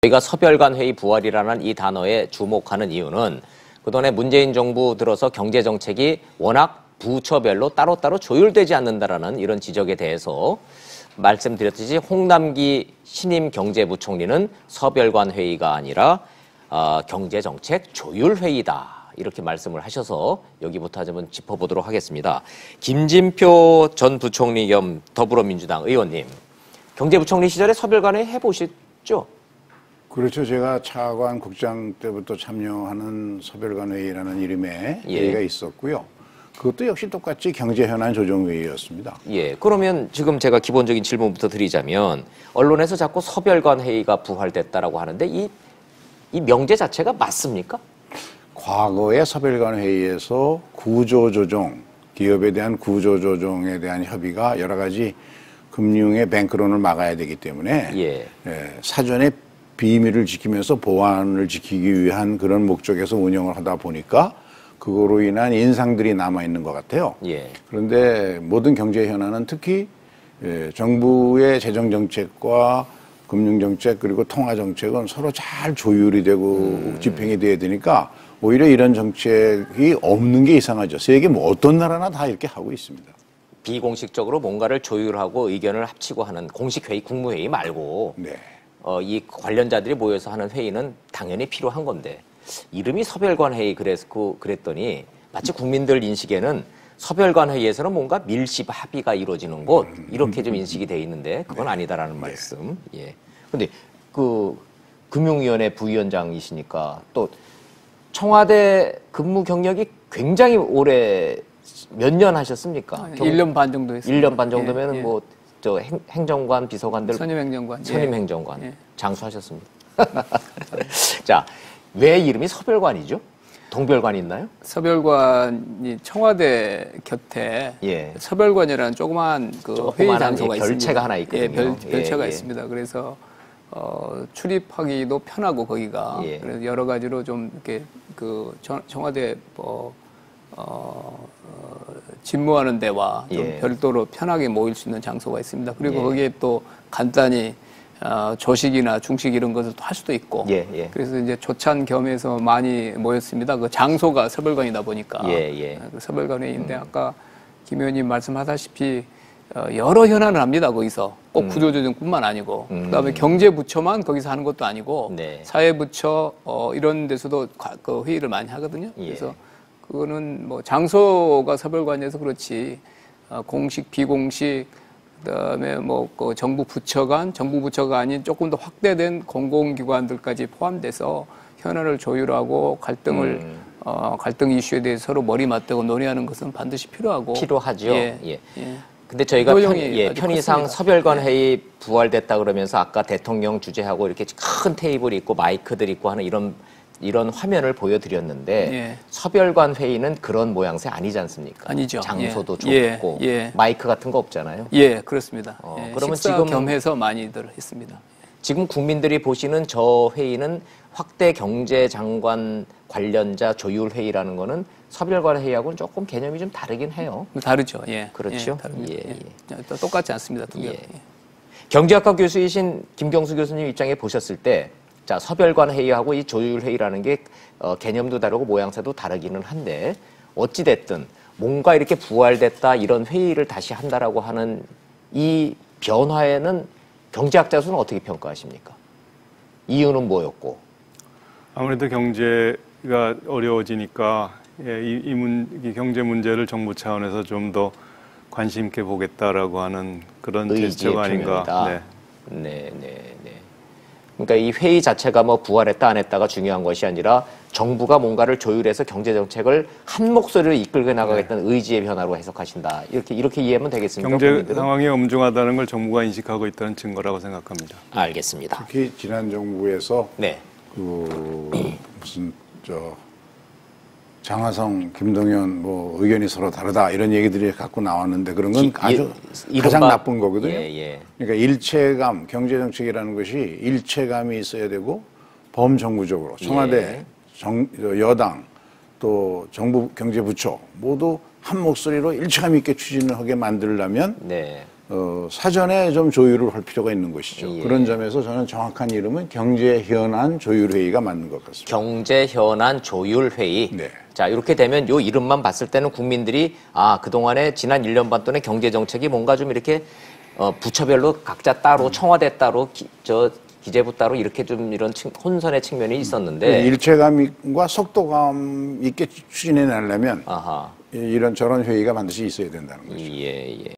저희가 서별관 회의 부활이라는 이 단어에 주목하는 이유는 그동안에 문재인 정부 들어서 경제정책이 워낙 부처별로 따로따로 조율되지 않는다라는 이런 지적에 대해서 말씀드렸듯이 홍남기 신임 경제부총리는 서별관 회의가 아니라 경제정책 조율회의다. 이렇게 말씀을 하셔서 여기부터 한번 짚어보도록 하겠습니다. 김진표 전 부총리 겸 더불어민주당 의원님, 경제부총리 시절에 서별관회 해보셨죠? 그렇죠. 제가 차관 국장 때부터 참여하는 서별관회의라는 이름의 회의가 있었고요. 그것도 역시 똑같이 경제현안 조정회의였습니다. 예. 그러면 지금 제가 기본적인 질문부터 드리자면 언론에서 자꾸 서별관회의가 부활됐다라고 하는데 이 명제 자체가 맞습니까? 과거의 서별관회의에서 구조조정, 기업에 대한 구조조정에 대한 협의가 여러 가지 금융의 뱅크런을 막아야 되기 때문에 사전에 비밀을 지키면서 보안을 지키기 위한 그런 목적에서 운영을 하다 보니까 그거로 인한 인상들이 남아있는 것 같아요. 그런데 모든 경제 현안은 특히 정부의 재정정책과 금융정책 그리고 통화정책은 서로 잘 조율이 되고 집행이 돼야 되니까 오히려 이런 정책이 없는 게 이상하죠. 세계 뭐 어떤 나라나 다 이렇게 하고 있습니다. 비공식적으로 뭔가를 조율하고 의견을 합치고 하는 공식회의, 국무회의 말고 이 관련자들이 모여서 하는 회의는 당연히 필요한 건데 이름이 서별관회의 그랬더니 마치 국민들 인식에는 서별관회의에서는 뭔가 밀집 합의가 이루어지는 곳 이렇게 좀 인식이 돼 있는데 그건 아니다라는 말씀. 근데 그 금융위원회 부위원장이시니까 또 청와대 근무 경력이 굉장히 오래 몇 년 하셨습니까? 1년 반 정도 했습니다. 1년 반 정도면은 뭐 저 행정관, 비서관들 선임행정관 선임행정관 장수하셨습니다. 자, 왜 이름이 서별관이죠? 동별관이 있나요? 서별관이 청와대 곁에 서별관이라는 조그만 회의 장소가 있습니다. 별채가 하나 있거든요. 별채가 있습니다. 그래서 출입하기도 편하고 거기가 그래서 여러 가지로 좀 이렇게 그 청와대 집무하는 데와 좀 별도로 편하게 모일 수 있는 장소가 있습니다. 그리고 거기에 또 간단히 조식이나 중식 이런 것을 할 수도 있고 그래서 이제 조찬 겸해서 많이 모였습니다. 그 장소가 서별관이다 보니까 그 서별관회의인데 아까 김 의원님 말씀하다시피 여러 현안을 합니다. 거기서 꼭 구조조정뿐만 아니고 그다음에 경제부처만 거기서 하는 것도 아니고 사회부처 이런 데서도 그 회의를 많이 하거든요. 그래서 그거는 뭐 장소가 서별관이어서 그렇지 공식 비공식 그다음에 뭐 그 정부 부처가 아닌 조금 더 확대된 공공기관들까지 포함돼서 현안을 조율하고 갈등 이슈에 대해서 서로 머리 맞대고 논의하는 것은 반드시 필요하죠. 근데 저희가 편의상 서별관 회의 부활됐다 그러면서 아까 대통령 주재하고 이렇게 큰 테이블이 있고 마이크들 있고 하는 이런 화면을 보여드렸는데 서별관 회의는 그런 모양새 아니지 않습니까? 아니죠. 장소도 좁고 마이크 같은 거 없잖아요. 그렇습니다. 그러면 식사 지금 겸해서 많이들 했습니다. 지금 국민들이 보시는 저 회의는 확대 경제장관 관련자 조율 회의라는 거는 서별관 회의하고는 조금 개념이 좀 다르긴 해요. 다르죠. 그렇죠. 똑같지 않습니다. 두 개. 경제학과 교수이신 김경수 교수님 입장에 보셨을 때 자, 서별관 회의하고 이 조율 회의라는 게 개념도 다르고 모양새도 다르기는 한데 어찌됐든 뭔가 이렇게 부활됐다 이런 회의를 다시 한다라고 하는 이 변화에는 경제학자로서는 어떻게 평가하십니까? 이유는 뭐였고? 아무래도 경제가 어려워지니까 이 경제 문제를 정부 차원에서 좀 더 관심 있게 보겠다라고 하는 그런 제스처가 아닌가. 그러니까 이 회의 자체가 뭐 부활했다 안 했다가 중요한 것이 아니라 정부가 뭔가를 조율해서 경제 정책을 한 목소리로 이끌고 나가겠다는 의지의 변화로 해석하신다. 이렇게 이해하면 되겠습니까? 경제 국민들은? 상황이 엄중하다는 걸 정부가 인식하고 있다는 증거라고 생각합니다. 알겠습니다. 특히 지난 정부에서 무슨 장하성, 김동연 뭐 의견이 서로 다르다 이런 얘기들이 갖고 나왔는데 그런 건 아주 가장 나쁜 거거든요. 그러니까 일체감, 경제정책이라는 것이 일체감이 있어야 되고 범정부적으로 청와대, 여당 또 정부 경제부처 모두 한 목소리로 일체감 있게 추진을 하게 만들려면 사전에 좀 조율을 할 필요가 있는 것이죠. 예. 그런 점에서 저는 정확한 이름은 경제현안 조율회의가 맞는 것 같습니다. 경제현안 조율회의. 네. 자, 이렇게 되면 요 이름만 봤을 때는 국민들이 그동안에 지난 1년 반 동안의 경제정책이 뭔가 좀 이렇게 부처별로 각자 따로 청와대 따로 기재부 따로 이렇게 좀 이런 혼선의 측면이 있었는데 일체감과 속도감 있게 추진해 내려면 이런 저런 회의가 반드시 있어야 된다는 거죠. 예, 예.